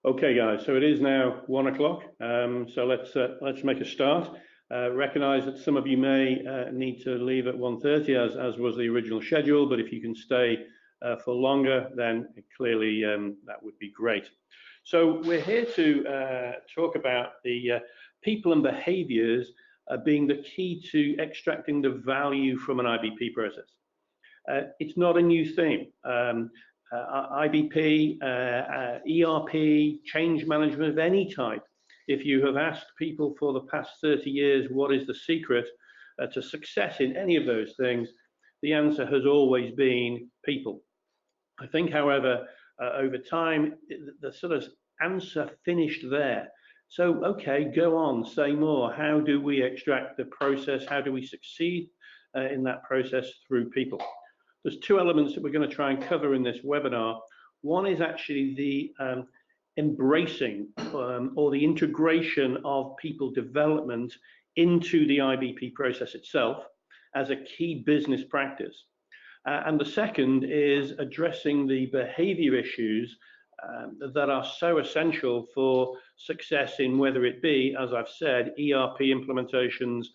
Okay, guys. So it is now 1 o'clock. So let's make a start. Recognise that some of you may need to leave at 1:30, as was the original schedule. But if you can stay for longer, then clearly that would be great. So we're here to talk about the people and behaviours being the key to extracting the value from an IBP process. It's not a new theme. IBP, ERP, change management of any type. If you have asked people for the past 30 years, what is the secret to success in any of those things, the answer has always been people. I think, however, over time, the sort of answer finished there. So, okay, go on, say more. How do we extract the process? How do we succeed in that process through people? There's two elements that we're going to try and cover in this webinar. One is actually the embracing or the integration of people development into the IBP process itself as a key business practice. And the second is addressing the behavior issues that are so essential for success in whether it be, as I've said, ERP implementations,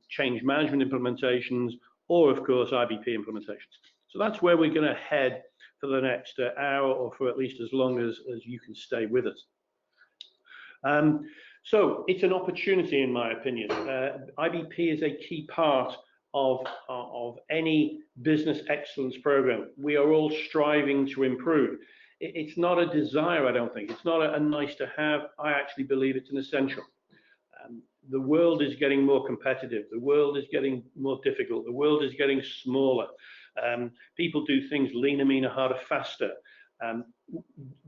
change management implementations, or of course IBP implementations. So that's where we're going to head for the next hour, or for at least as long as you can stay with us. So it's an opportunity, in my opinion. IBP is a key part of any business excellence program. We are all striving to improve. It's not a desire, I don't think. It's not a nice to have. I actually believe it's an essential. The world is getting more competitive. The world is getting more difficult. The world is getting smaller. People do things leaner, meaner, harder, faster.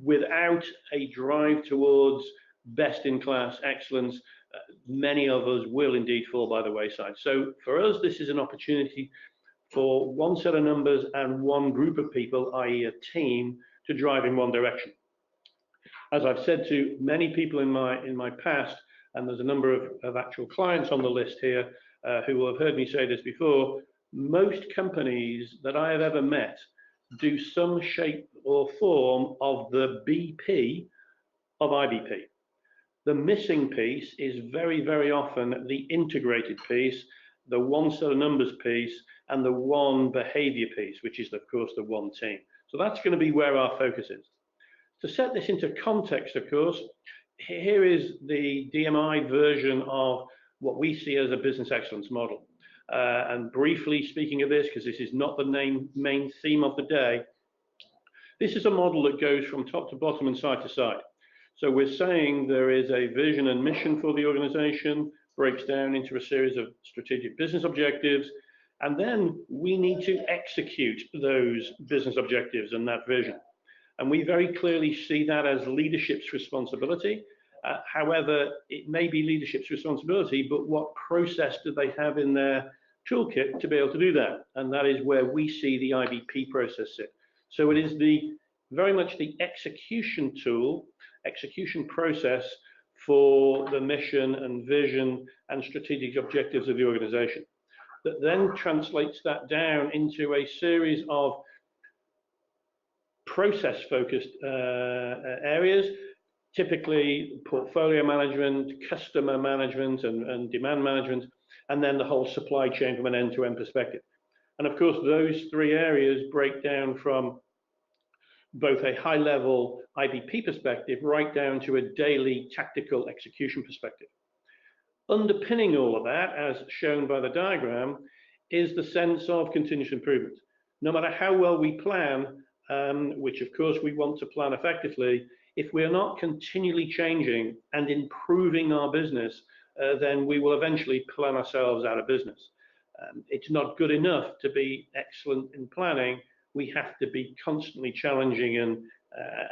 Without a drive towards best-in-class excellence, many of us will indeed fall by the wayside. So for us, this is an opportunity for one set of numbers and one group of people, i.e. a team, to drive in one direction. As I've said to many people in my past, and there's a number of actual clients on the list here who will have heard me say this before, most companies that I have ever met do some shape or form of the BP of IBP. The missing piece is very, very often the integrated piece, the one set of numbers piece, and the one behavior piece, which is, of course, the one team. So that's going to be where our focus is. To set this into context, of course, here is the DMI version of what we see as a business excellence model. And briefly speaking of this, because this is not the main theme of the day, this is a model that goes from top to bottom and side to side. So we're saying there is a vision and mission for the organization, breaks down into a series of strategic business objectives, and then we need to execute those business objectives and that vision. And we very clearly see that as leadership's responsibility. However, it may be leadership's responsibility, but what process do they have in their toolkit to be able to do that? And that is where we see the IBP process sit. So it is very much the execution tool, execution process for the mission and vision and strategic objectives of the organization, that then translates that down into a series of process-focused areas, typically portfolio management, customer management, and demand management, and then the whole supply chain from an end-to-end perspective. And of course, those three areas break down from both a high-level IBP perspective right down to a daily tactical execution perspective. Underpinning all of that, as shown by the diagram, is the sense of continuous improvement. No matter how well we plan, which of course we want to plan effectively, if we're not continually changing and improving our business, then we will eventually plan ourselves out of business. It's not good enough to be excellent in planning. We have to be constantly challenging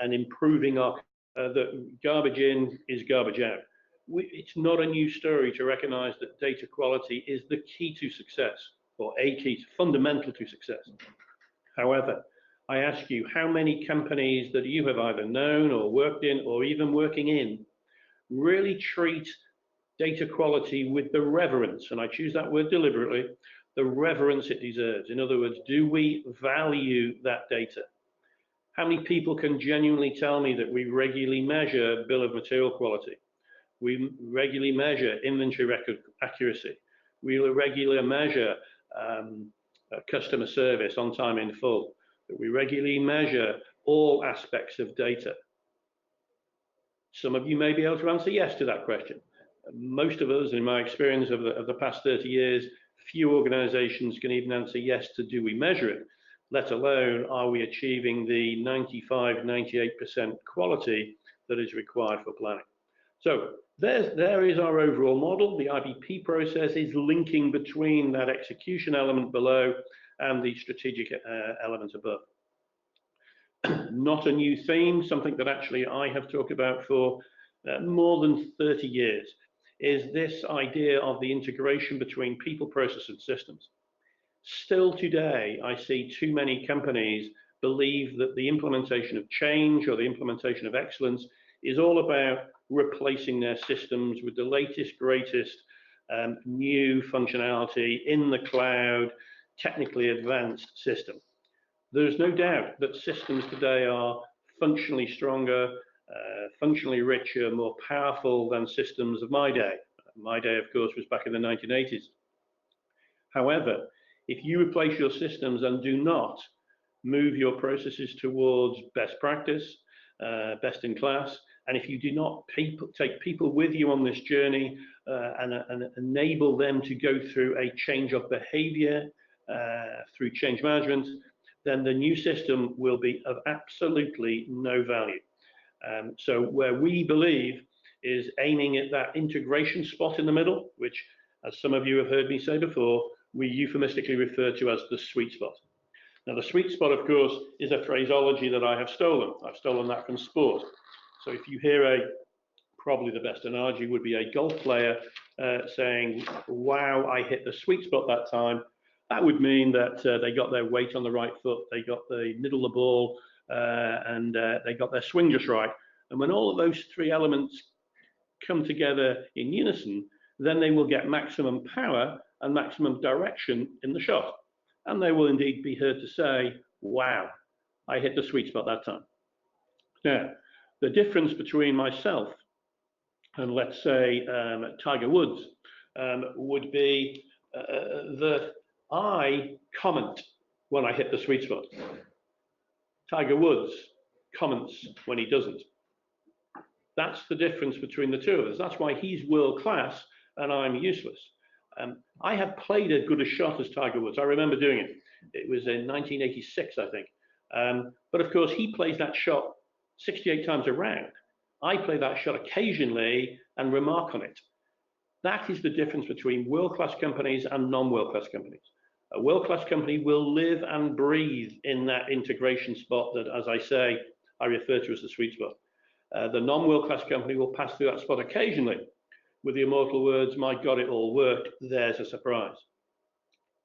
and improving our, the garbage in is garbage out. It's not a new story to recognize that data quality is the key to success, or a key, fundamental to success. However, I ask you, how many companies that you have either known or worked in or even working in really treat data quality with the reverence, and I choose that word deliberately, the reverence it deserves? In other words, do we value that data? How many people can genuinely tell me that we regularly measure bill of material quality? We regularly measure inventory record accuracy. We regularly measure customer service on time in full. That we regularly measure all aspects of data. Some of you may be able to answer yes to that question. Most of us, in my experience of the past 30 years, few organizations can even answer yes to do we measure it, let alone are we achieving the 95, 98% quality that is required for planning. So there is our overall model. The IBP process is linking between that execution element below and the strategic element above. Not a new theme, something that actually I have talked about for more than 30 years, is this idea of the integration between people, process, and systems. Still today, I see too many companies believe that the implementation of change or the implementation of excellence is all about replacing their systems with the latest, greatest new functionality in the cloud, technically advanced system. There's no doubt that systems today are functionally stronger, functionally richer, more powerful than systems of my day. My day, of course, was back in the 1980s. However, if you replace your systems and do not move your processes towards best practice, best in class, and if you do not take people with you on this journey and enable them to go through a change of behavior through change management, then the new system will be of absolutely no value. So where we believe is aiming at that integration spot in the middle, which, as some of you have heard me say before, we euphemistically refer to as the sweet spot. Now, the sweet spot, of course, is a phraseology that I have stolen. I've stolen that from sport. So if you hear probably the best analogy would be a golf player saying, wow, I hit the sweet spot that time, that would mean that they got their weight on the right foot, they got the middle of the ball, and they got their swing just right. And when all of those three elements come together in unison, then they will get maximum power and maximum direction in the shot. And they will indeed be heard to say, wow, I hit the sweet spot that time. Now, the difference between myself and, let's say, Tiger Woods would be that I comment when I hit the sweet spot. Tiger Woods comments when he doesn't. That's the difference between the two of us. That's why he's world class and I'm useless. I have played as good a shot as Tiger Woods. I remember doing it. It was in 1986, I think. But of course, he plays that shot 68 times a round. I play that shot occasionally and remark on it. That is the difference between world-class companies and non-world-class companies. A world-class company will live and breathe in that integration spot that, as I say, I refer to as the sweet spot. The non-world-class company will pass through that spot occasionally with the immortal words, my God, it all worked, there's a surprise.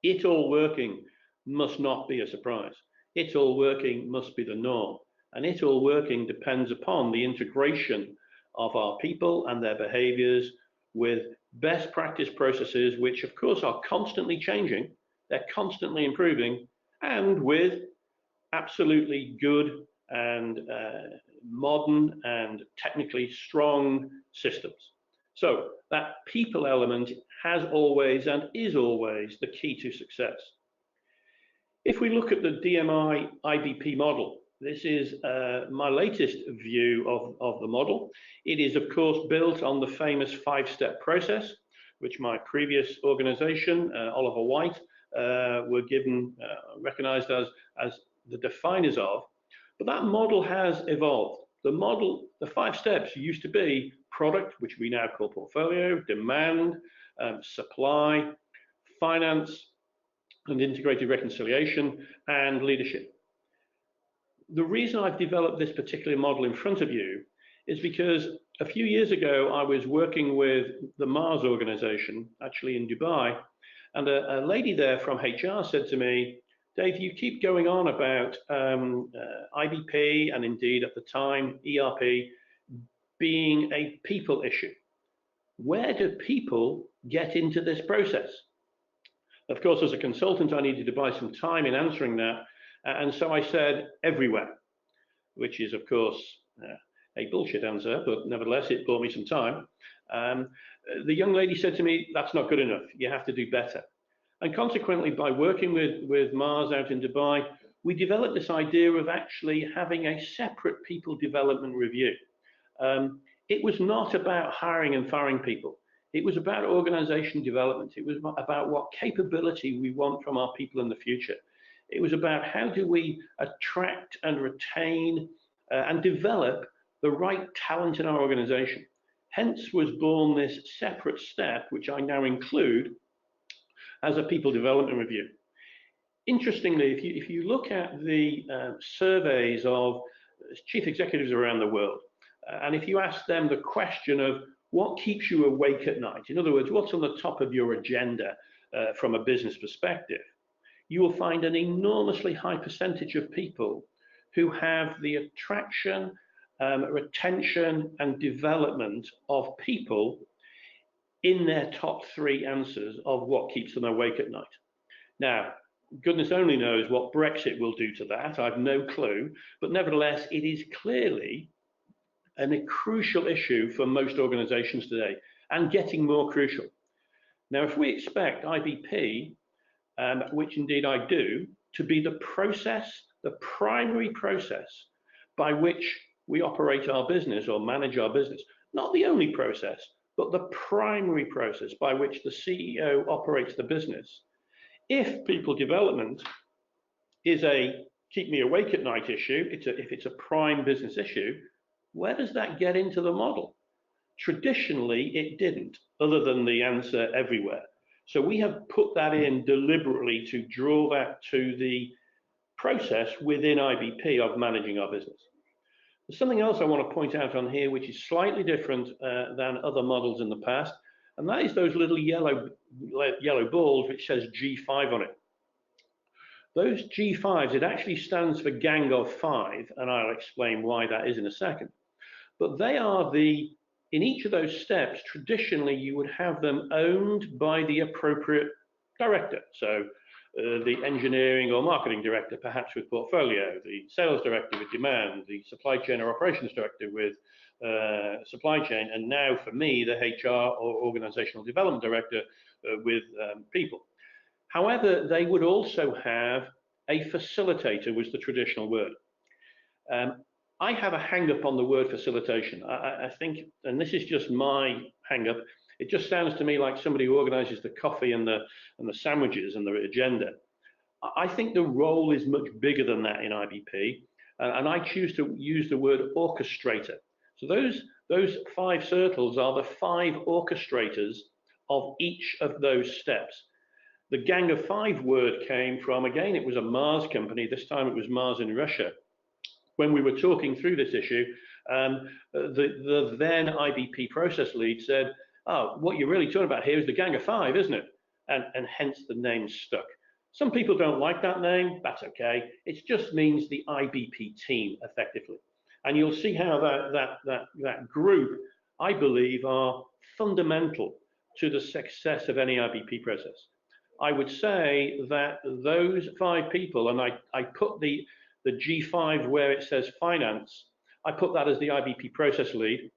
It all working must not be a surprise. It all working must be the norm. And it all working depends upon the integration of our people and their behaviors with best practice processes, which of course are constantly changing, they're constantly improving, and with absolutely good and modern and technically strong systems. So that people element has always and is always the key to success. If we look at the DMI IBP model, this is my latest view of the model. It is, of course, built on the famous 5-step process, which my previous organization, Oliver White, were given, recognized as the definers of. But that model has evolved. The model, the 5 steps used to be product, which we now call portfolio, demand, supply, finance, and integrated reconciliation, and leadership. The reason I've developed this particular model in front of you is because a few years ago, I was working with the Mars organization, actually in Dubai, and a lady there from HR said to me, Dave, you keep going on about IBP and indeed at the time ERP being a people issue. Where do people get into this process? Of course, as a consultant, I needed to buy some time in answering that. And so I said, everywhere. which is, of course, a bullshit answer, but nevertheless, it bought me some time. The young lady said to me, that's not good enough. You have to do better. And consequently, by working with Mars out in Dubai, we developed this idea of actually having a separate people development review. It was not about hiring and firing people. It was about organization development. It was about what capability we want from our people in the future. It was about how do we attract and retain and develop the right talent in our organization. Hence was born this separate step, which I now include as a people development review. Interestingly, if you look at the surveys of chief executives around the world, and if you ask them the question of what keeps you awake at night, in other words, what's on the top of your agenda from a business perspective, you will find an enormously high percentage of people who have the attraction, retention, and development of people in their top three answers of what keeps them awake at night. Now, goodness only knows what Brexit will do to that. I've no clue, but nevertheless, it is clearly a crucial issue for most organizations today, and getting more crucial. Now, if we expect IBP, which indeed I do, to be the process, the primary process by which we operate our business or manage our business, not the only process, but the primary process by which the CEO operates the business. If people development is a keep me awake at night issue, if it's a prime business issue, where does that get into the model? Traditionally, it didn't, other than the answer everywhere. So we have put that in deliberately to draw that to the process within IBP of managing our business. There's something else I want to point out on here, which is slightly different than other models in the past, and that is those little yellow balls which says G5 on it. Those G5s, it actually stands for Gang of Five, and I'll explain why that is in a second. But they are in each of those steps, traditionally you would have them owned by the appropriate director. So the engineering or marketing director, perhaps with portfolio, the sales director with demand, the supply chain or operations director with supply chain, and now for me, the HR or organizational development director with people. However, they would also have a facilitator, was the traditional word. I have a hang-up on the word facilitation. I think, and this is just my hang-up, it just sounds to me like somebody who organizes the coffee and the sandwiches and the agenda. I think the role is much bigger than that in IBP, and I choose to use the word orchestrator. So those five circles are the five orchestrators of each of those steps. The Gang of Five word came from, again, it was a Mars company, this time it was Mars in Russia. When we were talking through this issue, the then IBP process lead said, oh, what you're really talking about here is the Gang of Five, isn't it? And hence the name stuck. Some people don't like that name, that's okay. It just means the IBP team, effectively. And you'll see how that group, I believe, are fundamental to the success of any IBP process. I would say that those five people, and I put the G5 where it says finance, I put that as the IBP process lead,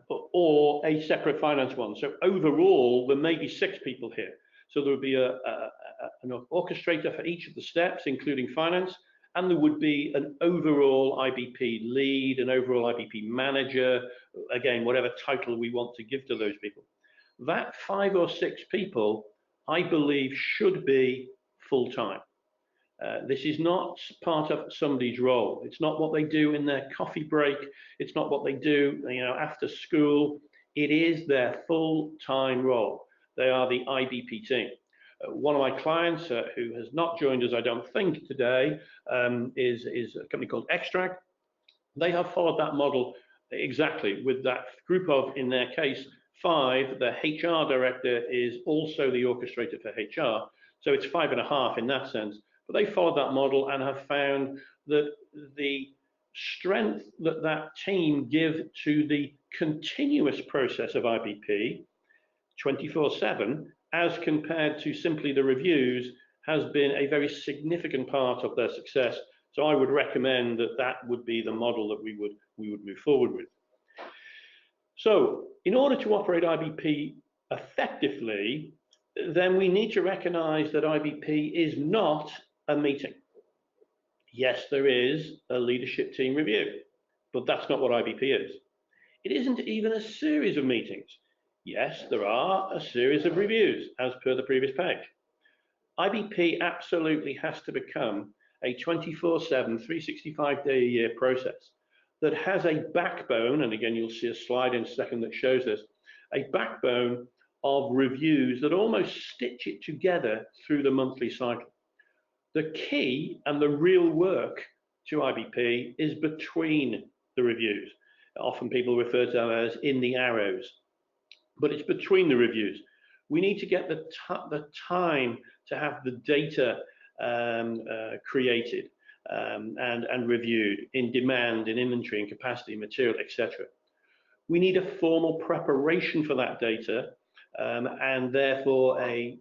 or a separate finance one. So overall, there may be 6 people here. So there would be an orchestrator for each of the steps, including finance, and there would be an overall IBP lead, an overall IBP manager, again, whatever title we want to give to those people. That 5 or 6 people, I believe, should be full-time. This is not part of somebody's role. It's not what they do in their coffee break. It's not what they do, after school. It is their full-time role. They are the IBP team. One of my clients who has not joined us, I don't think, today, is a company called Extract. They have followed that model exactly with that group of, in their case, 5. The HR director is also the orchestrator for HR. So it's 5.5 in that sense. But they followed that model and have found that the strength that team give to the continuous process of IBP 24/7, as compared to simply the reviews, has been a very significant part of their success So I would recommend that that would be the model that we would move forward with. So in order to operate IBP effectively, then we need to recognize that IBP is not a meeting. Yes, there is a leadership team review, but that's not what IBP is. It isn't even a series of meetings. Yes, there are a series of reviews as per the previous page. IBP absolutely has to become a 24/7, 365-day-a-year process that has a backbone, and again, you'll see a slide in a second that shows this, a backbone of reviews that almost stitch it together through the monthly cycle. The key and the real work to IBP is between the reviews. Often people refer to them as in the arrows, but it's between the reviews. We need to get the time to have the data created and reviewed in demand, in inventory, in capacity, material, etc. We need a formal preparation for that data and therefore a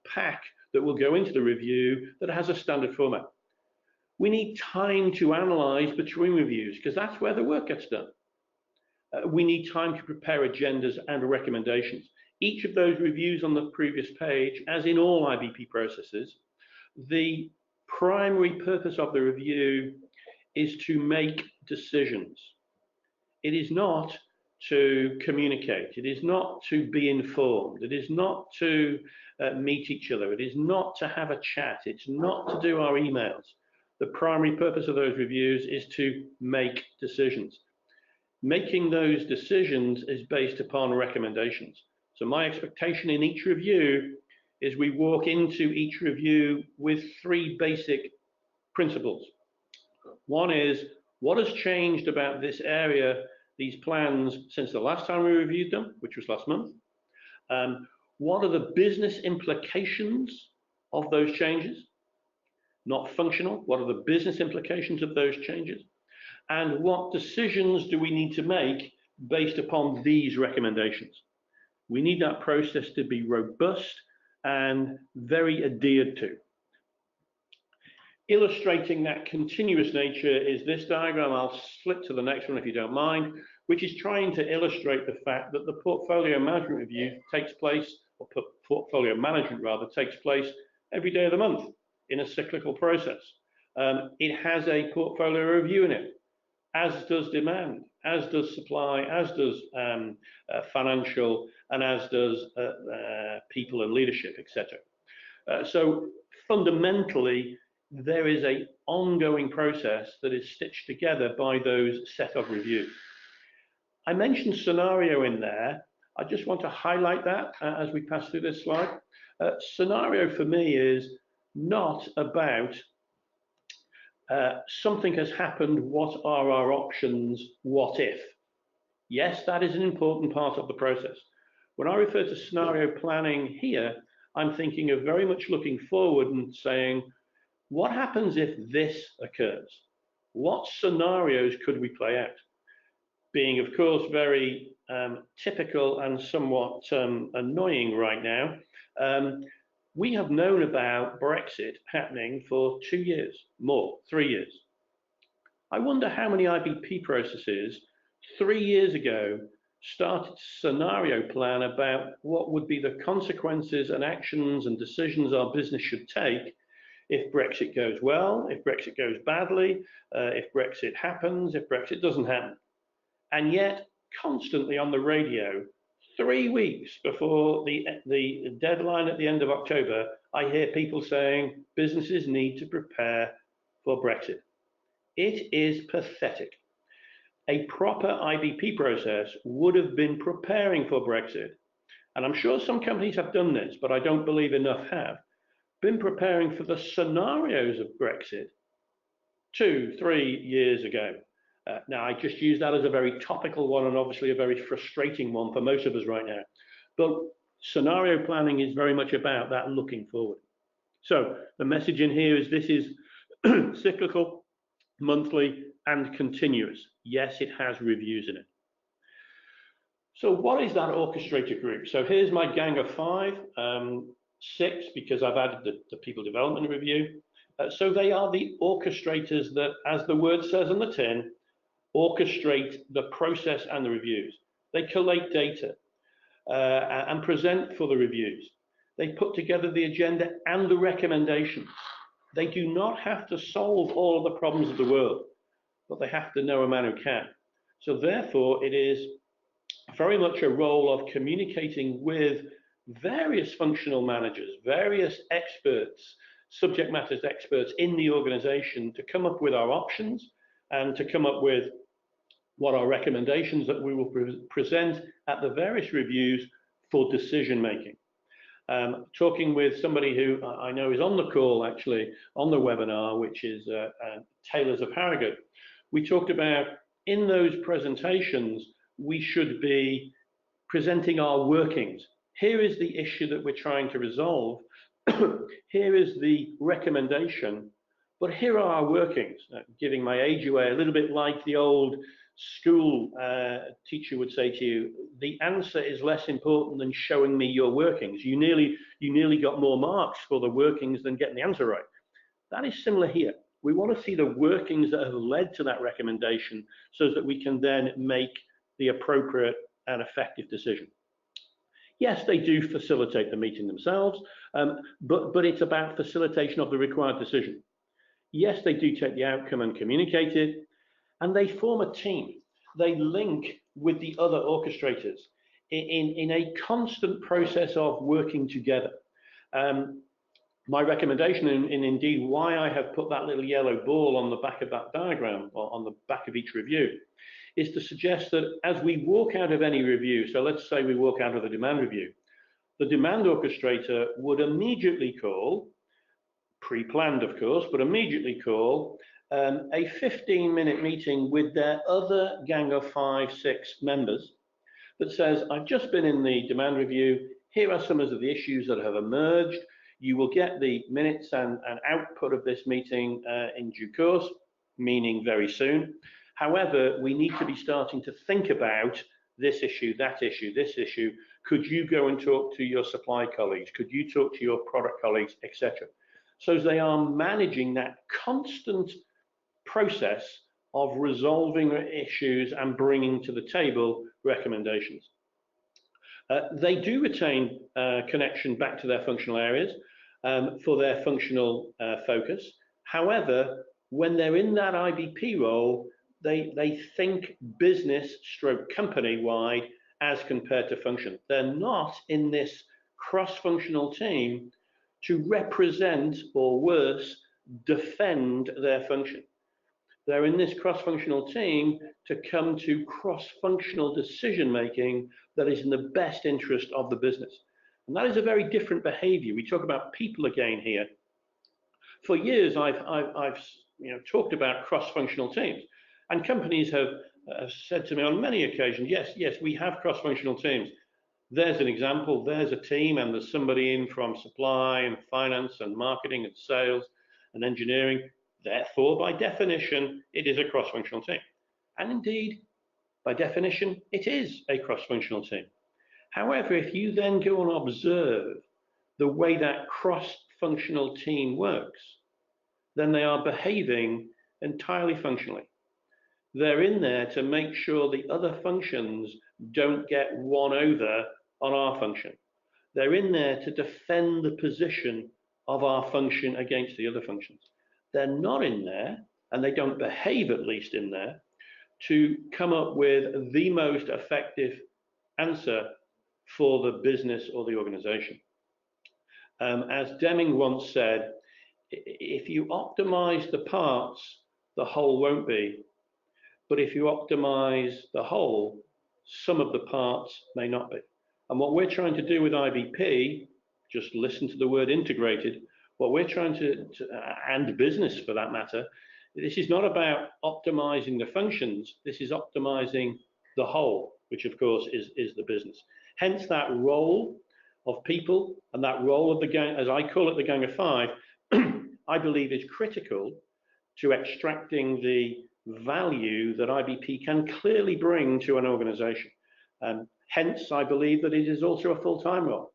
pack that will go into the review that has a standard format. We need time to analyze between reviews because that's where the work gets done. We need time to prepare agendas and recommendations. Each of those reviews on the previous page, as in all IBP processes, the primary purpose of the review is to make decisions. It is not to communicate. It is not to be informed. It is not to meet each other. It is not to have a chat. It's not to do our emails. The primary purpose of those reviews is to make decisions. Making those decisions is based upon recommendations. So my expectation in each review is we walk into each review with three basic principles. One is, what has changed about this area, these plans, since the last time we reviewed them, which was last month? What are the business implications of those changes? Not functional. What are the business implications of those changes? And what decisions do we need to make based upon these recommendations? We need that process to be robust and very adhered to. Illustrating that continuous nature is this diagram. I'll flip to the next one if you don't mind, which is trying to illustrate the fact that the portfolio management review takes place, or portfolio management rather, takes place every day of the month in a cyclical process. It has a portfolio review in it, as does demand, as does supply, as does financial, and as does people and leadership, etc. So fundamentally, there is an ongoing process that is stitched together by those set of reviews. I mentioned scenario in there. I just want to highlight that as we pass through this slide. Scenario for me is not about something has happened, what are our options, what if? Yes, that is an important part of the process. When I refer to scenario planning here, I'm thinking of very much looking forward and saying, what happens if this occurs? What scenarios could we play out? Being, of course, very typical and somewhat annoying right now, we have known about Brexit happening for 2 years, more, 3 years. I wonder how many IBP processes 3 years ago started to scenario plan about what would be the consequences and actions and decisions our business should take if Brexit goes well, if Brexit goes badly, if Brexit happens, if Brexit doesn't happen. And yet, constantly on the radio, 3 weeks before the deadline at the end of October, I hear people saying businesses need to prepare for Brexit. It is pathetic. A proper IBP process would have been preparing for Brexit. And I'm sure some companies have done this, but I don't believe enough have been preparing for the scenarios of Brexit 2, 3 years ago. Now, I just use that as a very topical one and obviously a very frustrating one for most of us right now. But scenario planning is very much about that looking forward. So the message in here is this is cyclical, monthly, and continuous. Yes, it has reviews in it. So what is that orchestrator group? So here's my gang of 5, 6 because I've added the people development review. So they are the orchestrators that, as the word says on the tin, orchestrate the process and the reviews. They collate data and present for the reviews. They put together the agenda and the recommendations. They do not have to solve all of the problems of the world, but they have to know a man who can. So therefore, it is very much a role of communicating with various functional managers, various experts, subject matter experts in the organization to come up with our options and to come up with what are recommendations that we will present at the various reviews for decision making. Talking with somebody who I know is on the call, actually, on the webinar, which is Taylors of Harrogate. We talked about in those presentations, we should be presenting our workings. Here is the issue that we're trying to resolve. Here is the recommendation, but here are our workings. Giving my age away, a little bit like the old school teacher would say to you, the answer is less important than showing me your workings. You nearly got more marks for the workings than getting the answer right. That is similar here. We want to see the workings that have led to that recommendation so that we can then make the appropriate and effective decision. Yes, they do facilitate the meeting themselves, but it's about facilitation of the required decision. Yes, they do take the outcome and communicate it, and they form a team. They link with the other orchestrators in a constant process of working together. My recommendation, and indeed why I have put that little yellow ball on the back of that diagram, or on the back of each review, is to suggest that as we walk out of any review, so let's say we walk out of the demand review, the demand orchestrator would immediately call, pre-planned of course, but immediately call a 15-minute meeting with their other gang of 5, 6 members that says, I've just been in the demand review, here are some of the issues that have emerged, you will get the minutes and output of this meeting in due course, meaning very soon. However, we need to be starting to think about this issue, that issue, this issue. Could you go and talk to your supply colleagues? Could you talk to your product colleagues, etc.? So they are managing that constant process of resolving issues and bringing to the table recommendations. They do retain connection back to their functional areas for their functional focus. However, when they're in that IBP role, they think business stroke company wide as compared to function. They're not in this cross-functional team to represent, or worse, defend their function. They're in this cross-functional team to come to cross-functional decision-making that is in the best interest of the business. And that is a very different behavior. We talk about people again here. For years, I've talked about cross-functional teams. And companies have said to me on many occasions, yes, we have cross-functional teams. There's an example, there's a team, and there's somebody in from supply and finance and marketing and sales and engineering. Therefore, by definition, it is a cross-functional team. And indeed, by definition, it is a cross-functional team. However, if you then go and observe the way that cross-functional team works, then they are behaving entirely functionally. They're in there to make sure the other functions don't get won over on our function. They're in there to defend the position of our function against the other functions. They're not in there, and they don't behave at least in there, to come up with the most effective answer for the business or the organization. As Deming once said, if you optimize the parts, the whole won't be. But if you optimize the whole, some of the parts may not be. And what we're trying to do with IBP, just listen to the word integrated, what we're trying to and business for that matter, this is not about optimizing the functions, this is optimizing the whole, which of course is the business. Hence that role of people and that role of the gang, as I call it, the gang of 5, I believe is critical to extracting the value that IBP can clearly bring to an organization. Hence, I believe that it is also a full-time role.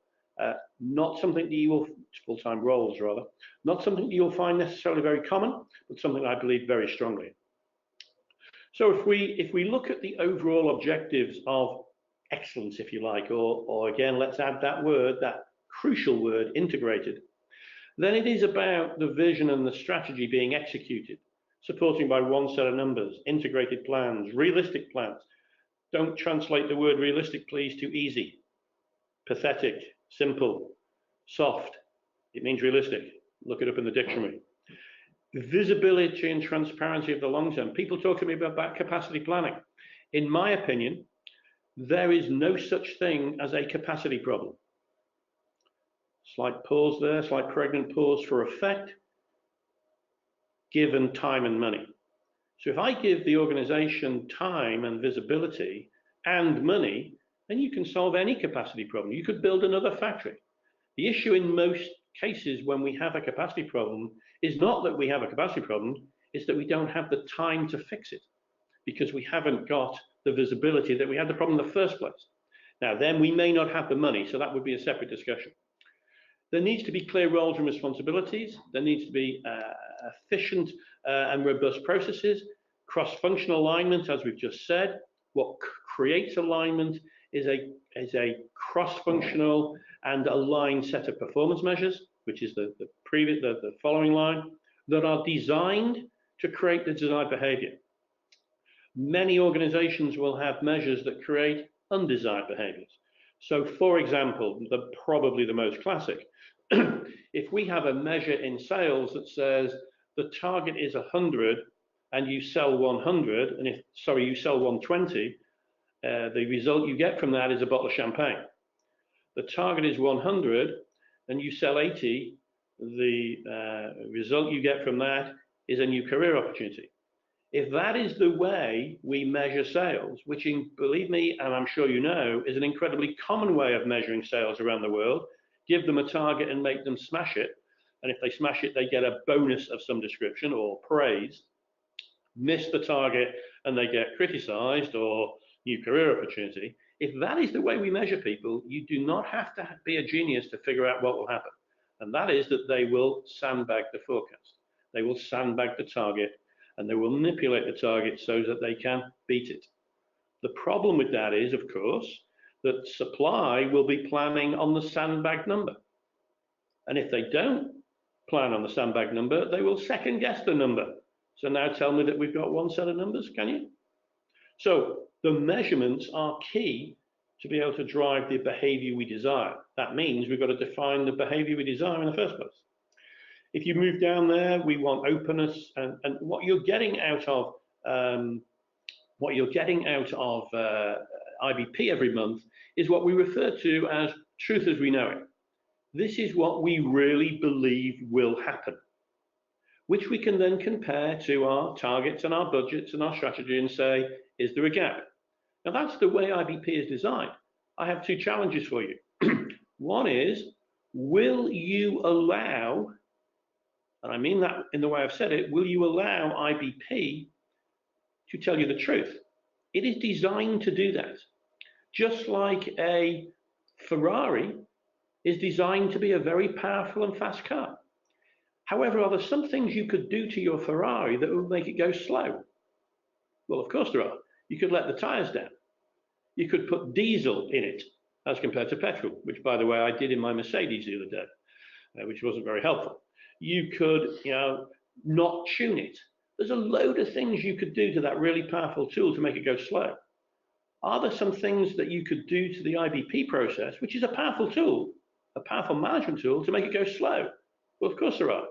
Not something that you will, full-time roles rather, not something that you'll find necessarily very common, but something I believe very strongly. So if we look at the overall objectives of excellence, if you like, or again, let's add that word, that crucial word, integrated, then it is about the vision and the strategy being executed, supporting by one set of numbers, integrated plans, realistic plans. Don't translate the word realistic, please, too easy, pathetic, simple, soft. It means realistic. Look it up in the dictionary. Visibility and transparency of the long term. People talk to me about capacity planning. In my opinion, there is no such thing as a capacity problem. Slight pause there, slight pregnant pause for effect, given time and money. So if I give the organization time and visibility and money, then you can solve any capacity problem. You could build another factory. The issue in most cases when we have a capacity problem is not that we have a capacity problem, it's that we don't have the time to fix it because we haven't got the visibility that we had the problem in the first place. Now, then we may not have the money, so that would be a separate discussion. There needs to be clear roles and responsibilities. There needs to be efficient and robust processes, cross-functional alignment, as we've just said. What creates alignment is a cross-functional and aligned set of performance measures, which is the following line, that are designed to create the desired behavior. Many organizations will have measures that create undesired behaviors. So, for example, probably the most classic, if we have a measure in sales that says the target is 100 and you sell 100, and you sell 120, the result you get from that is a bottle of champagne. The target is 100 and you sell 80, the result you get from that is a new career opportunity. If that is the way we measure sales, which, believe me, and I'm sure you know, is an incredibly common way of measuring sales around the world, give them a target and make them smash it, and if they smash it, they get a bonus of some description or praise. Miss the target and they get criticized or new career opportunity. If that is the way we measure people, you do not have to be a genius to figure out what will happen, and that is that they will sandbag the forecast. They will sandbag the target, and they will manipulate the target so that they can beat it. The problem with that is, of course, that supply will be planning on the sandbag number. And if they don't plan on the sandbag number, they will second guess the number. So now tell me that we've got one set of numbers, can you? So the measurements are key to be able to drive the behavior we desire. That means we've got to define the behavior we desire in the first place. If you move down there, we want openness, and what you're getting out of IBP every month is what we refer to as truth as we know it. This is what we really believe will happen, which we can then compare to our targets and our budgets and our strategy and say, is there a gap? Now that's the way IBP is designed. I have two challenges for you. One is, will you allow, and I mean that in the way I've said it, will you allow IBP to tell you the truth? It is designed to do that. Just like a Ferrari is designed to be a very powerful and fast car. However, are there some things you could do to your Ferrari that would make it go slow? Well, of course there are. You could let the tires down. You could put diesel in it as compared to petrol, which, by the way, I did in my Mercedes the other day, which wasn't very helpful. You could, not tune it. There's a load of things you could do to that really powerful tool to make it go slow. Are there some things that you could do to the IBP process, which is a powerful tool, a powerful management tool, to make it go slow? Well, of course there are.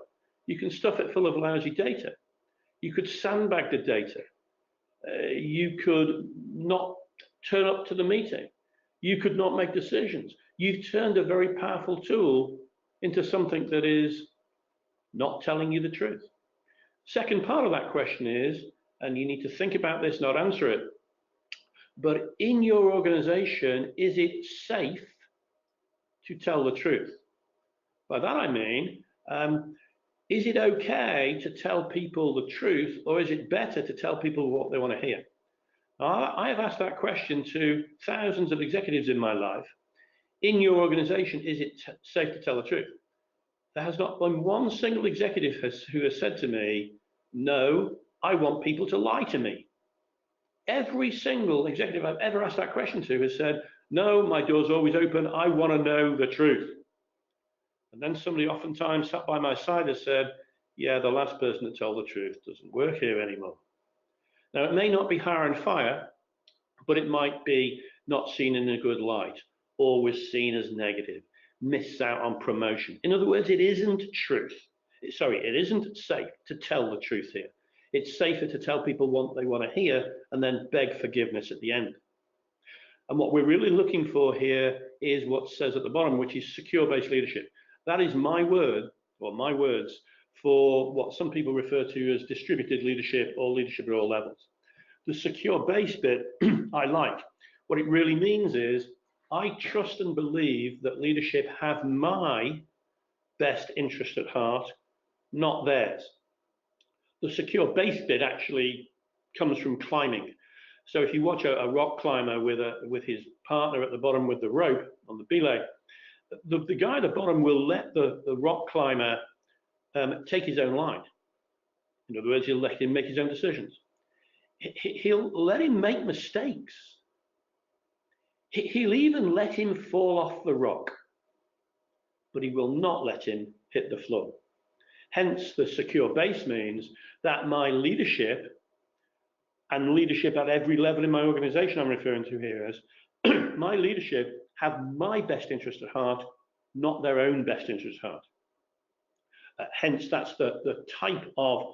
You can stuff it full of lousy data. You could sandbag the data. You could not turn up to the meeting. You could not make decisions. You've turned a very powerful tool into something that is not telling you the truth. Second part of that question is, and you need to think about this, not answer it, but in your organization, is it safe to tell the truth? By that I mean, is it okay to tell people the truth, or is it better to tell people what they want to hear? I have asked that question to thousands of executives in my life. in your organization, is it safe to tell the truth? There has not been one single executive who has said to me, no, I want people to lie to me. Every single executive I've ever asked that question to has said, no, my door's always open, I want to know the truth. And then somebody oftentimes sat by my side has said, yeah, the last person that told the truth doesn't work here anymore. Now, it may not be hire and fire, but it might be not seen in a good light, always seen as negative, miss out on promotion. In other words, it isn't truth. Sorry, it isn't safe to tell the truth here. It's safer to tell people what they want to hear and then beg forgiveness at the end. And what we're really looking for here is what says at the bottom, which is secure-based leadership. That is my word, or my words, for what some people refer to as distributed leadership or leadership at all levels. The secure base bit, I like. What it really means is I trust and believe that leadership have my best interest at heart, not theirs. The secure base bit actually comes from climbing. So if you watch a rock climber with his partner at the bottom with the rope on the belay, the guy at the bottom will let the rock climber take his own line. In other words, he'll let him make his own decisions. He'll let him make mistakes. He'll even let him fall off the rock, but he will not let him hit the floor. Hence, the secure base means that my leadership, and leadership at every level in my organization I'm referring to here as, my leadership have my best interest at heart, not their own best interest at heart. Hence, that's the type of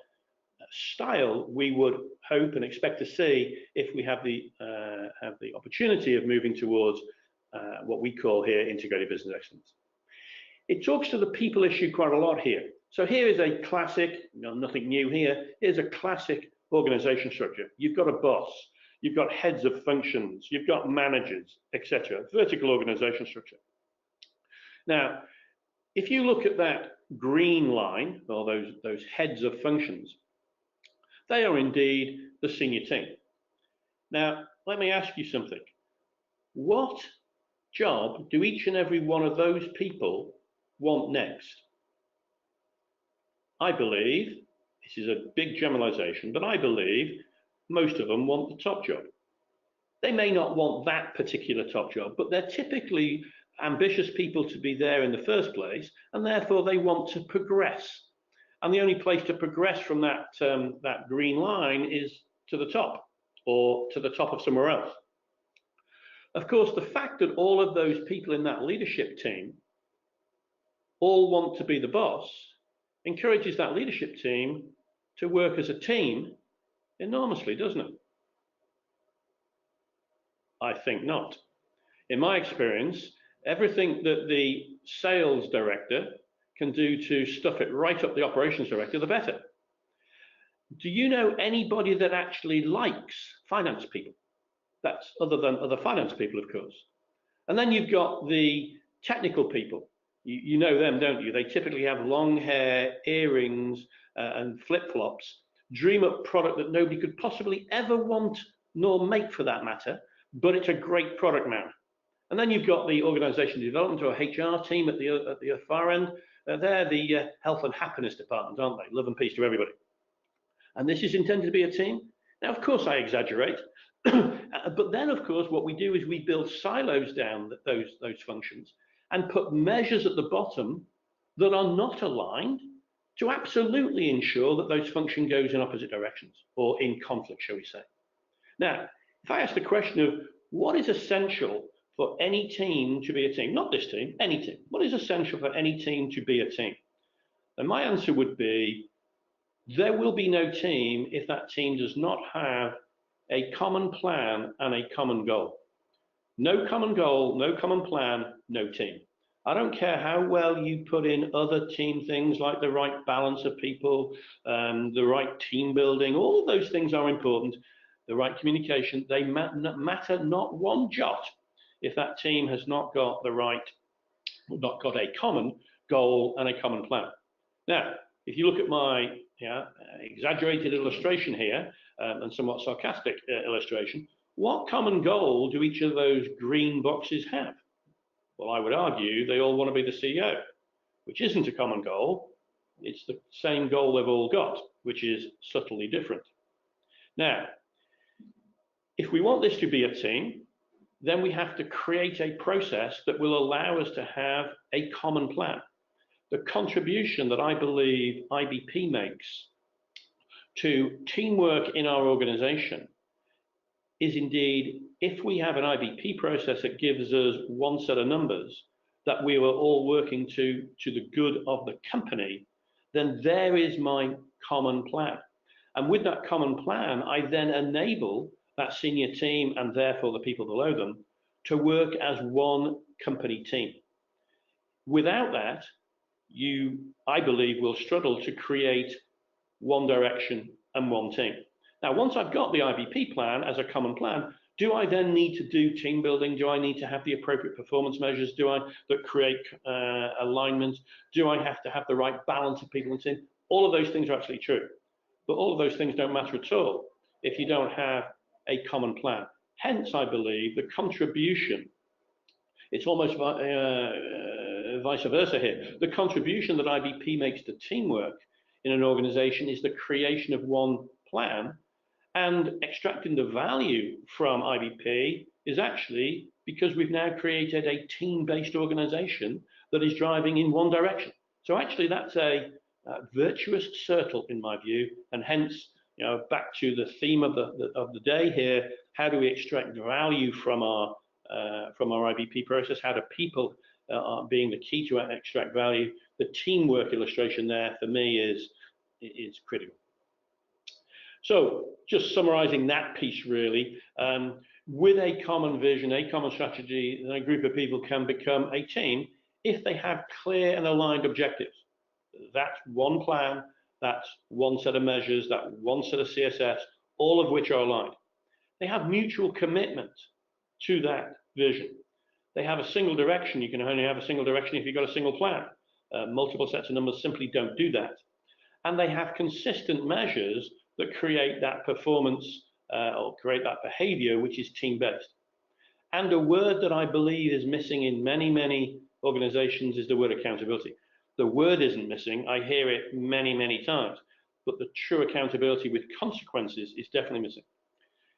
style we would hope and expect to see if we have the opportunity of moving towards what we call here integrated business excellence. It talks to the people issue quite a lot here. So here is a classic, nothing new here, here's a classic organization structure. You've got a boss, you've got heads of functions, you've got managers, etc. Vertical organization structure. Now, if you look at that green line, or those heads of functions, they are indeed the senior team. Now, let me ask you something. What job do each and every one of those people want next? I believe, this is a big generalization, but I believe most of them want the top job. They may not want that particular top job, but they're typically ambitious people to be there in the first place, and therefore they want to progress. And the only place to progress from that green line is to the top, or to the top of somewhere else. Of course, the fact that all of those people in that leadership team all want to be the boss encourages that leadership team to work as a team enormously, doesn't it? I think not. In my experience, everything that the sales director can do to stuff it right up the operations director, the better. Do you know anybody that actually likes finance people? That's other than other finance people, of course. And then you've got the technical people. You know them, don't you? They typically have long hair, earrings, and flip-flops, dream up product that nobody could possibly ever want nor make for that matter, but it's a great product now. And then you've got the organization development or HR team at the far end. They're the health and happiness department, aren't they? Love and peace to everybody. And this is intended to be a team. Now, of course, I exaggerate. But then, of course, what we do is we build silos down those functions and put measures at the bottom that are not aligned to absolutely ensure that those function goes in opposite directions or in conflict, shall we say. Now, if I ask the question of what is essential for any team to be a team, not this team, any team, what is essential for any team to be a team? And my answer would be, there will be no team if that team does not have a common plan and a common goal. No common goal, no common plan, no team. I don't care how well you put in other team things like the right balance of people, the right team building, all of those things are important, the right communication, they matter not one jot if that team has not got a common goal and a common plan. Now, if you look at my exaggerated illustration here, and somewhat sarcastic illustration, what common goal do each of those green boxes have? Well, I would argue they all want to be the CEO, which isn't a common goal. It's the same goal they've all got, which is subtly different. Now, if we want this to be a team, then we have to create a process that will allow us to have a common plan. The contribution that I believe IBP makes to teamwork in our organization is indeed, if we have an IBP process that gives us one set of numbers that we were all working to the good of the company, then there is my common plan. And with that common plan, I then enable that senior team and therefore the people below them to work as one company team. Without that, I believe, will struggle to create one direction and one team. Now, once I've got the IBP plan as a common plan, do I then need to do team building? Do I need to have the appropriate performance measures? That create alignment? Do I have to have the right balance of people in the team? All of those things are absolutely true. But all of those things don't matter at all if you don't have a common plan. Hence, I believe the contribution, it's almost vice versa here. The contribution that IBP makes to teamwork in an organization is the creation of one plan, and extracting the value from IBP is actually because we've now created a team-based organization that is driving in one direction. So actually that's a virtuous circle in my view, and hence, back to the theme of the day here: how do we extract value from our IBP process? How do people being the key to extract value? The teamwork illustration there for me is critical. So just summarizing that piece really, with a common vision, a common strategy, then a group of people can become a team if they have clear and aligned objectives. That's one plan, that's one set of measures, that one set of CSS, all of which are aligned. They have mutual commitment to that vision. They have a single direction. You can only have a single direction if you've got a single plan. Multiple sets of numbers simply don't do that. And they have consistent measures that create that performance or create that behavior, which is team-based. And a word that I believe is missing in many, many organizations is the word accountability. The word isn't missing. I hear it many, many times, but the true accountability with consequences is definitely missing.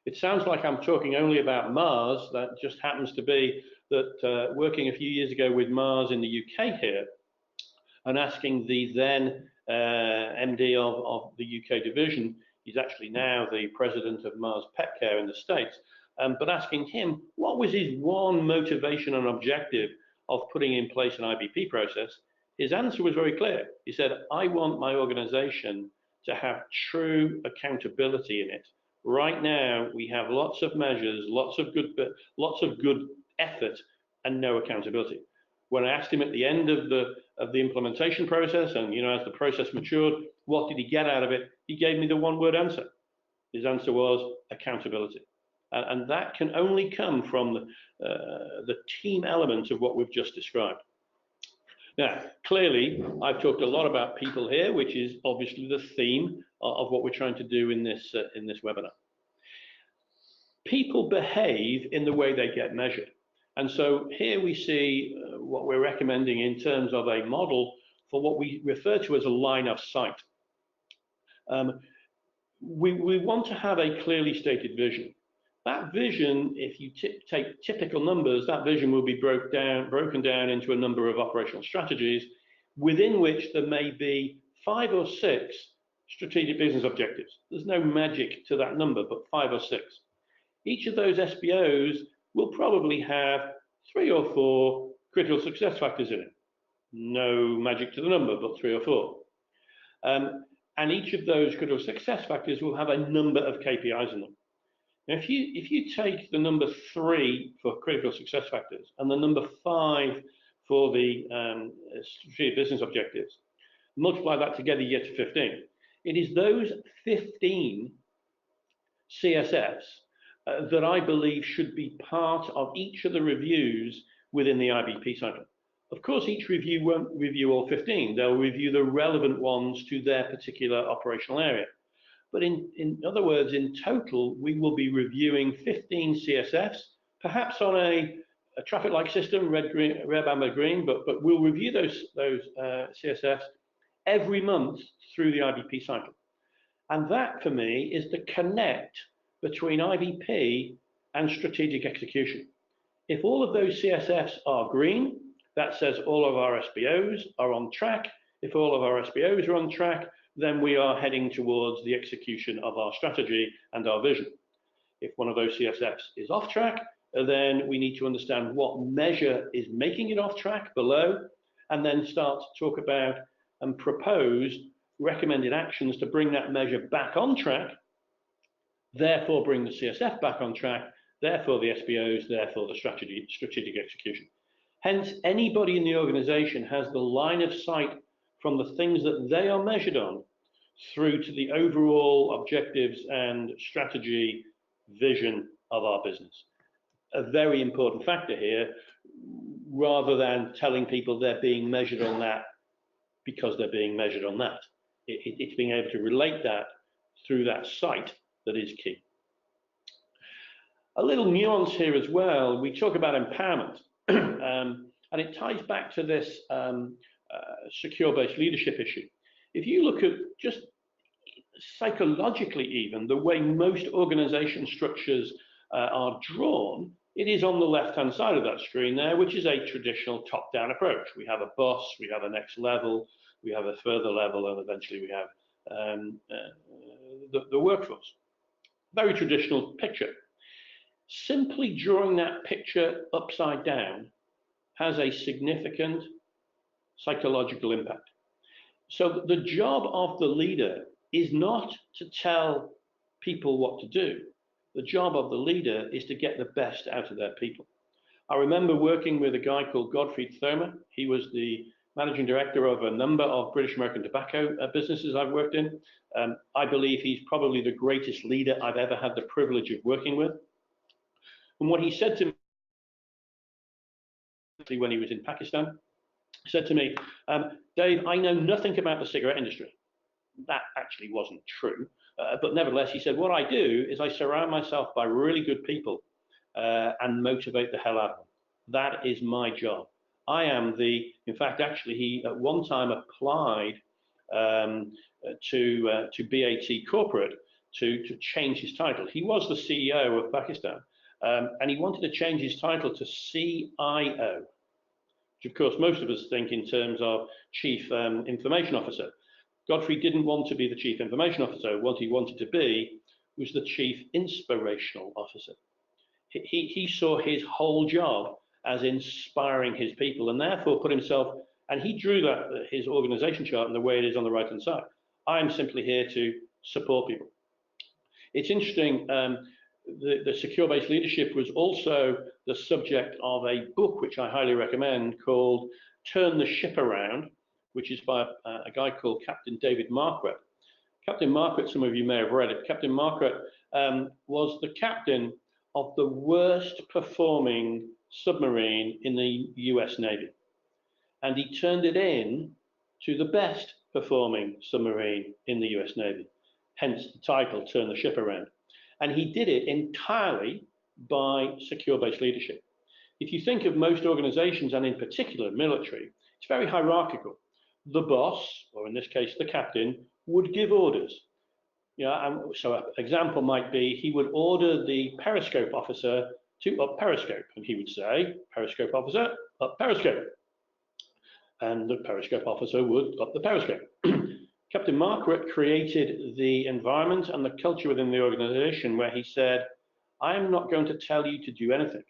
It sounds like I'm talking only about Mars. That just happens to be that working a few years ago with Mars in the UK here, and asking the then MD of the UK division, he's actually now the president of Mars Pet Care in the States, but asking him what was his one motivation and objective of putting in place an IBP process, his answer was very clear. He said, I want my organization to have true accountability in it. Right now, we have lots of measures, lots of good effort, and no accountability. When I asked him at the end of the implementation process, and as the process matured, what did he get out of it? He gave me the one-word answer. His answer was accountability, and that can only come from the team element of what we've just described. Now, clearly, I've talked a lot about people here, which is obviously the theme of what we're trying to do in this webinar. People behave in the way they get measured. And so here we see what we're recommending in terms of a model for what we refer to as a line of sight. We want to have a clearly stated vision. That vision, if you take typical numbers, that vision will be broken down into a number of operational strategies, within which there may be 5 or 6 strategic business objectives. There's no magic to that number, but 5 or 6. Each of those SBOs will probably have 3 or 4 critical success factors in it. No magic to the number, but 3 or 4. And each of those critical success factors will have a number of KPIs in them. Now, if you take the number 3 for critical success factors and the number 5 for the strategic business objectives, multiply that together, you get to 15. It is those 15 CSFs that I believe should be part of each of the reviews within the IBP cycle. Of course, each review won't review all 15. They'll review the relevant ones to their particular operational area. But in other words, in total, we will be reviewing 15 CSFs, perhaps on a a traffic light system, red, green, red, amber, green, but we'll review those CSFs every month through the IBP cycle. And that, for me, is the connect between IBP and strategic execution. If all of those CSFs are green, that says all of our SBOs are on track. If all of our SBOs are on track, then we are heading towards the execution of our strategy and our vision. If one of those CSFs is off track, then we need to understand what measure is making it off track below, and then start to talk about and propose recommended actions to bring that measure back on track, therefore bring the CSF back on track, therefore the SBOs, therefore the strategic execution. Hence, anybody in the organization has the line of sight from the things that they are measured on through to the overall objectives and strategy vision of our business. A very important factor here, rather than telling people they're being measured on that because they're being measured on that. It's being able to relate that through that sight that is key. A little nuance here as well, we talk about empowerment, and it ties back to this secure-based leadership issue. If you look at just psychologically even, the way most organization structures are drawn, it is on the left-hand side of that screen there, which is a traditional top-down approach. We have a boss, we have a next level, we have a further level, and eventually we have the workforce. Very traditional picture. Simply drawing that picture upside down has a significant psychological impact. So the job of the leader is not to tell people what to do. The job of the leader is to get the best out of their people. I remember working with a guy called Godfrey Thurmer. He was the managing director of a number of British American tobacco businesses I've worked in. I believe he's probably the greatest leader I've ever had the privilege of working with. And what he said to me when he was in Pakistan, he said to me, Dave, I know nothing about the cigarette industry. That actually wasn't true. But nevertheless, he said, what I do is I surround myself by really good people and motivate the hell out of them. That is my job. I am in fact, actually, he at one time applied to BAT Corporate to change his title. He was the CEO of Pakistan, and he wanted to change his title to CIO, which of course most of us think in terms of Chief Information Officer. Godfrey didn't want to be the Chief Information Officer. What he wanted to be was the Chief Inspirational Officer. He saw his whole job as inspiring his people, and therefore put himself, and he drew that his organization chart in the way it is on the right hand side. I'm simply here to support people. It's interesting, the secure-based leadership was also the subject of a book which I highly recommend called Turn the Ship Around, which is by a guy called Captain David Marquardt. Captain Marquardt, some of you may have read it. Captain Marquardt was the captain of the worst performing submarine in the US Navy. And he turned it in to the best performing submarine in the US Navy. Hence the title, Turn the Ship Around. And he did it entirely by secure-based leadership. If you think of most organizations, and in particular military, it's very hierarchical. The boss, or in this case the captain, would give orders. So an example might be he would order the periscope officer to up periscope, and he would say, periscope officer, up periscope. And the periscope officer would up the periscope. Captain Marquardt created the environment and the culture within the organization where he said, I'm not going to tell you to do anything,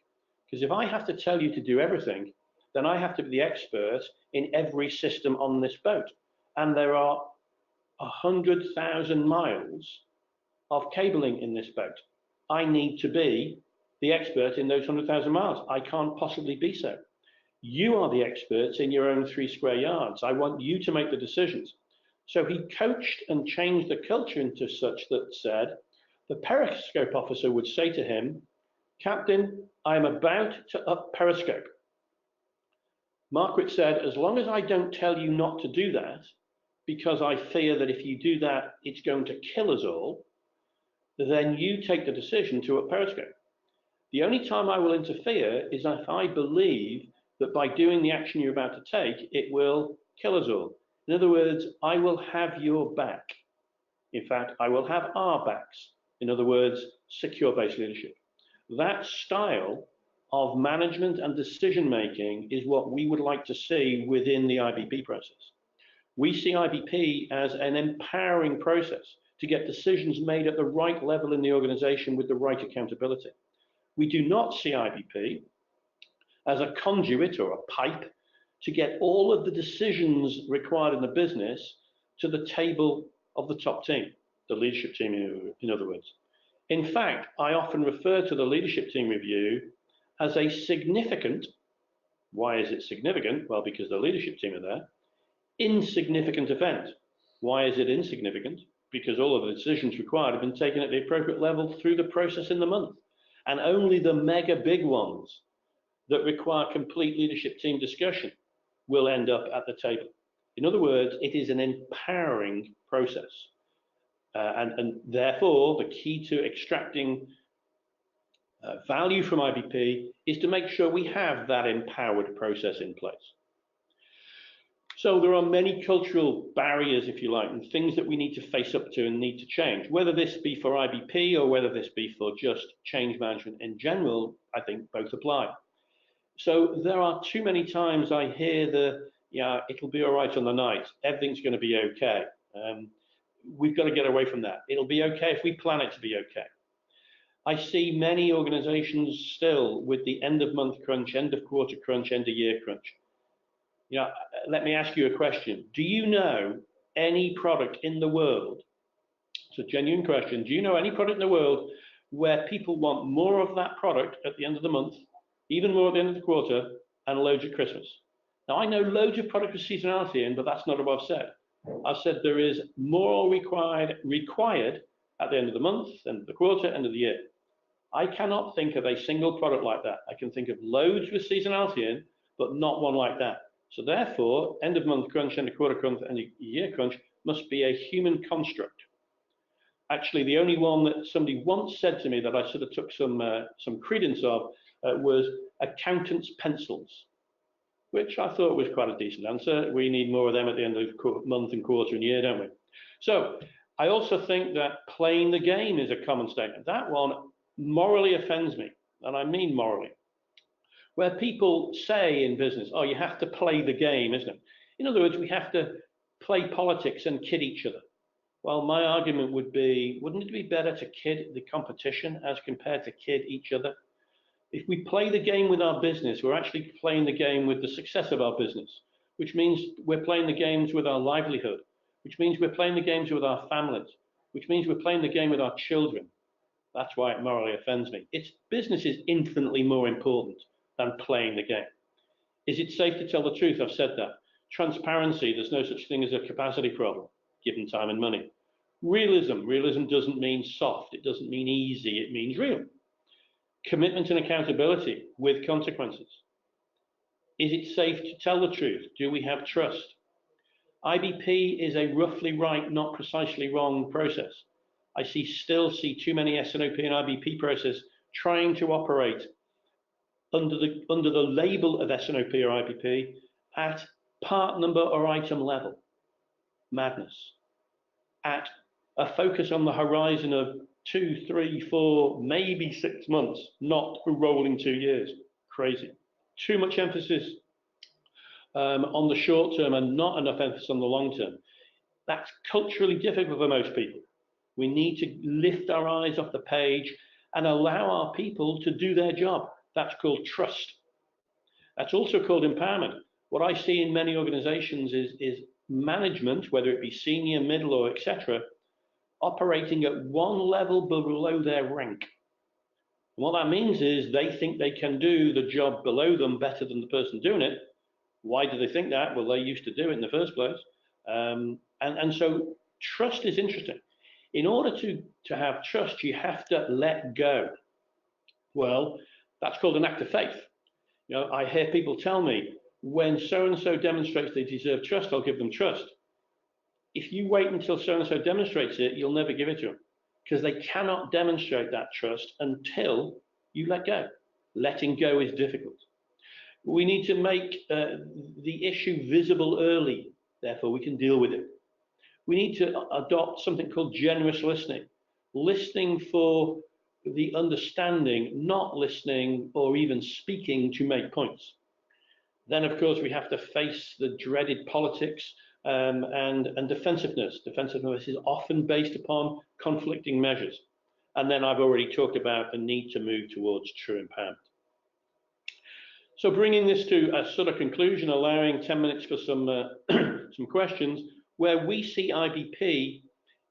because if I have to tell you to do everything, then I have to be the expert in every system on this boat. And there are 100,000 miles of cabling in this boat. I need to be the expert in those 100,000 miles. I can't possibly be so. You are the experts in your own 3 square yards. I want you to make the decisions. So he coached and changed the culture into such that said, the periscope officer would say to him, Captain, I'm about to up periscope. Marquardt said, as long as I don't tell you not to do that, because I fear that if you do that, it's going to kill us all, then you take the decision to up periscope. The only time I will interfere is if I believe that by doing the action you're about to take, it will kill us all. In other words, I will have your back. In fact, I will have our backs. In other words, secure-based leadership. That style of management and decision-making is what we would like to see within the IBP process. We see IBP as an empowering process to get decisions made at the right level in the organization with the right accountability. We do not see IBP as a conduit or a pipe to get all of the decisions required in the business to the table of the top team, the leadership team, in other words. In fact, I often refer to the leadership team review as a significant, why is it significant? Well, because the leadership team are there, insignificant event. Why is it insignificant? Because all of the decisions required have been taken at the appropriate level through the process in the month. And only the mega big ones that require complete leadership team discussion will end up at the table. In other words, it is an empowering process. And therefore, the key to extracting value from IBP is to make sure we have that empowered process in place. So there are many cultural barriers, if you like, and things that we need to face up to and need to change. Whether this be for IBP or whether this be for just change management in general, I think both apply. So there are too many times I hear the, yeah, it'll be all right on the night. Everything's going to be okay. We've got to get away from that. It'll be okay if we plan it to be okay. I see many organizations still with the end of month crunch, end of quarter crunch, end of year crunch. You know, let me ask you a question. Do you know any product in the world, it's a genuine question, do you know any product in the world where people want more of that product at the end of the month, even more at the end of the quarter, and loads at Christmas? Now, I know loads of product with seasonality in, but that's not what I've said. I've said there is more required at the end of the month, end of the quarter, end of the year. I cannot think of a single product like that. I can think of loads with seasonality in, but not one like that. So therefore, end of month crunch, end of quarter crunch, end of year crunch must be a human construct. Actually, the only one that somebody once said to me that I sort of took some credence of was accountants' pencils, which I thought was quite a decent answer. We need more of them at the end of the month and quarter and year, don't we? So I also think that playing the game is a common statement. That one morally offends me, and I mean morally. Where people say in business, oh, you have to play the game, isn't it? In other words, we have to play politics and kid each other. Well, my argument would be, wouldn't it be better to kid the competition as compared to kid each other? If we play the game with our business, we're actually playing the game with the success of our business, which means we're playing the games with our livelihood, which means we're playing the games with our families, which means we're playing the game with our children. That's why it morally offends me. Business is infinitely more important than playing the game. Is it safe to tell the truth? I've said that. Transparency, there's no such thing as a capacity problem, given time and money. Realism doesn't mean soft, it doesn't mean easy, it means real. Commitment and accountability with consequences. Is it safe to tell the truth? Do we have trust? IBP is a roughly right, not precisely wrong process. I still see too many S&OP and IBP process trying to operate under the label of S&OP or IBP at part number or item level. Madness. At a focus on the horizon of 2, 3, 4, maybe 6 months, not a rolling 2 years. Crazy. Too much emphasis on the short term and not enough emphasis on the long term. That's culturally difficult for most people. We need to lift our eyes off the page and allow our people to do their job. That's called trust. That's also called empowerment. What I see in many organizations is management, whether it be senior, middle, or etc., operating at one level below their rank. And what that means is they think they can do the job below them better than the person doing it. Why do they think that? Well, they used to do it in the first place. And so trust is interesting. In order to have trust, you have to let go. Well, that's called an act of faith. You know, I hear people tell me, when so-and-so demonstrates they deserve trust, I'll give them trust. If you wait until so-and-so demonstrates it, you'll never give it to them, because they cannot demonstrate that trust until you let go. Letting go is difficult. We need to make the issue visible early, therefore we can deal with it. We need to adopt something called generous listening, listening for the understanding, not listening or even speaking to make points. Then, of course, we have to face the dreaded politics and defensiveness. Defensiveness is often based upon conflicting measures. And then I've already talked about the need to move towards true empowerment. So bringing this to a sort of conclusion, allowing 10 minutes for some questions, where we see IBP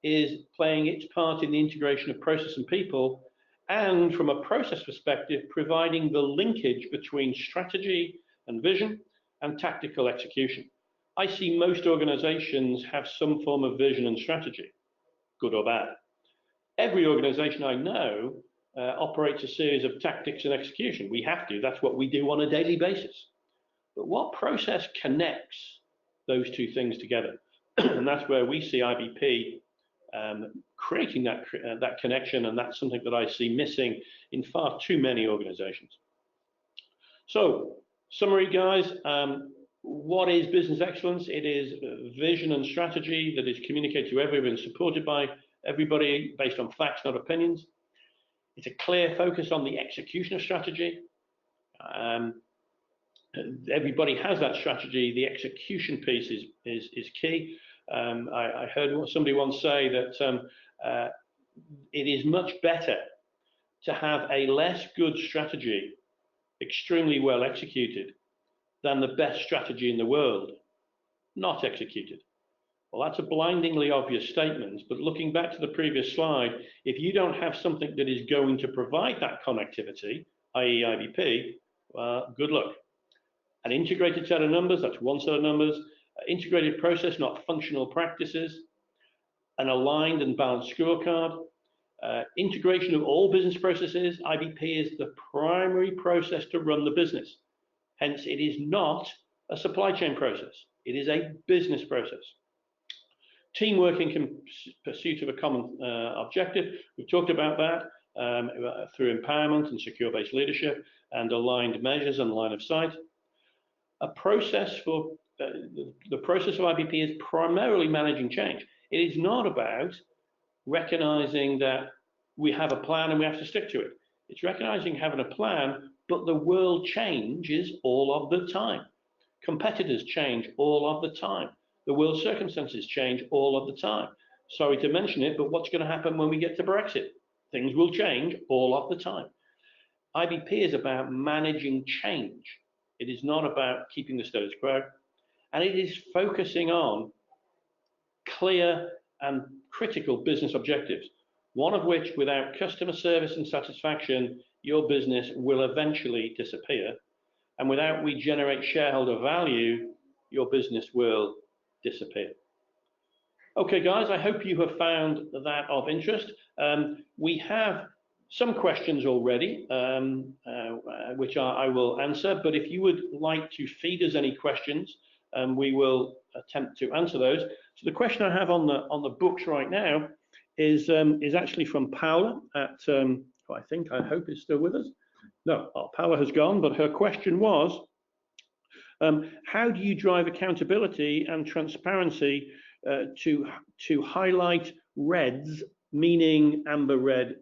is playing its part in the integration of process and people, and from a process perspective, providing the linkage between strategy and vision and tactical execution. I see most organizations have some form of vision and strategy, good or bad. Every organization I know operates a series of tactics and execution. We have to, that's what we do on a daily basis. But what process connects those two things together? And that's where we see IBP creating that connection, and that's something that I see missing in far too many organizations. So, summary guys, what is business excellence? It is vision and strategy that is communicated to everyone, supported by everybody based on facts, not opinions. It's a clear focus on the execution of strategy. Everybody has that strategy. The execution piece is key. I heard somebody once say that it is much better to have a less good strategy, extremely well executed, than the best strategy in the world, not executed. Well, that's a blindingly obvious statement, but looking back to the previous slide, if you don't have something that is going to provide that connectivity, i.e. IBP, good luck. An integrated set of numbers, that's one set of numbers, integrated process, not functional practices, an aligned and balanced scorecard, integration of all business processes. IBP is the primary process to run the business. Hence, it is not a supply chain process. It is a business process. Teamwork in pursuit of a common objective. We've talked about that through empowerment and secure-based leadership and aligned measures and line of sight. A process for the process of IBP is primarily managing change. It is not about recognizing that we have a plan and we have to stick to it. It's recognizing having a plan, but the world changes all of the time. Competitors change all of the time. The world circumstances change all of the time. Sorry to mention it, but what's going to happen when we get to Brexit? Things will change all of the time. IBP is about managing change. It is not about keeping the status quo. And it is focusing on clear and critical business objectives, one of which, without customer service and satisfaction, your business will eventually disappear. And without we generate shareholder value, your business will disappear. Okay, guys, I hope you have found that of interest. We have some questions already, which I will answer, but if you would like to feed us any questions, we will attempt to answer those. So the question I have on the books right now is actually from Paula at, who I hope is still with us. No, Paula has gone, but her question was, how do you drive accountability and transparency to highlight reds, meaning amber, red,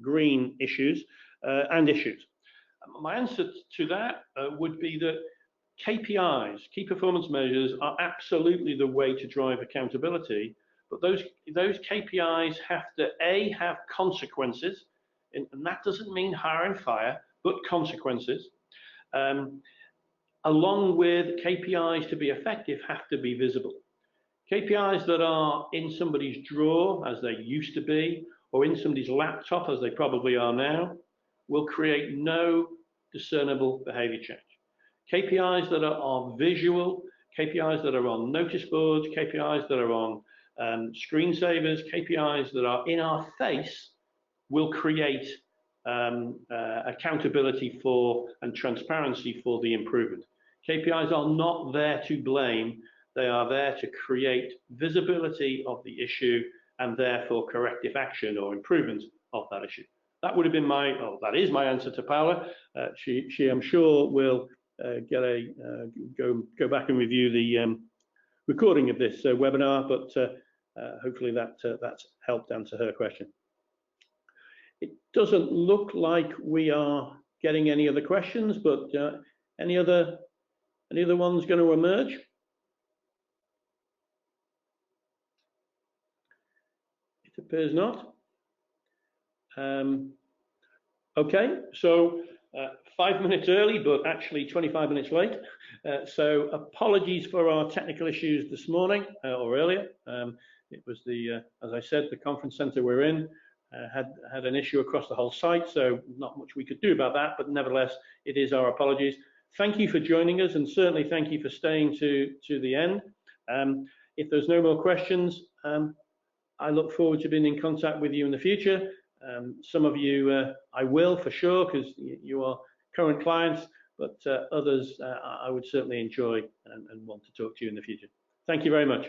green issues and issues? My answer to that would be that KPIs, key performance measures, are absolutely the way to drive accountability, but those KPIs have to have consequences, and that doesn't mean hire and fire, but consequences. Along with KPIs to be effective have to be visible. KPIs that are in somebody's drawer, as they used to be, or in somebody's laptop, as they probably are now, will create no discernible behavior change. KPIs that are visual, KPIs that are on notice boards, KPIs that are on screensavers, KPIs that are in our face will create accountability for and transparency for the improvement. KPIs are not there to blame, they are there to create visibility of the issue and therefore corrective action or improvement of that issue. that would have been my, oh, that is my answer to Paula. She I'm sure will get go back and review the recording of this webinar, but hopefully that's helped answer her question. It doesn't look like we are getting any other questions, but any other ones going to emerge? It appears not. Okay, so 5 minutes early, but actually 25 minutes late. So apologies for our technical issues this morning or earlier. It was as I said, the conference center we're in had an issue across the whole site, so not much we could do about that, but nevertheless, it is our apologies. Thank you for joining us, and certainly thank you for staying to the end. If there's no more questions, I look forward to being in contact with you in the future. Some of you I will for sure, because you are current clients, but others I would certainly enjoy and want to talk to you in the future. Thank you very much.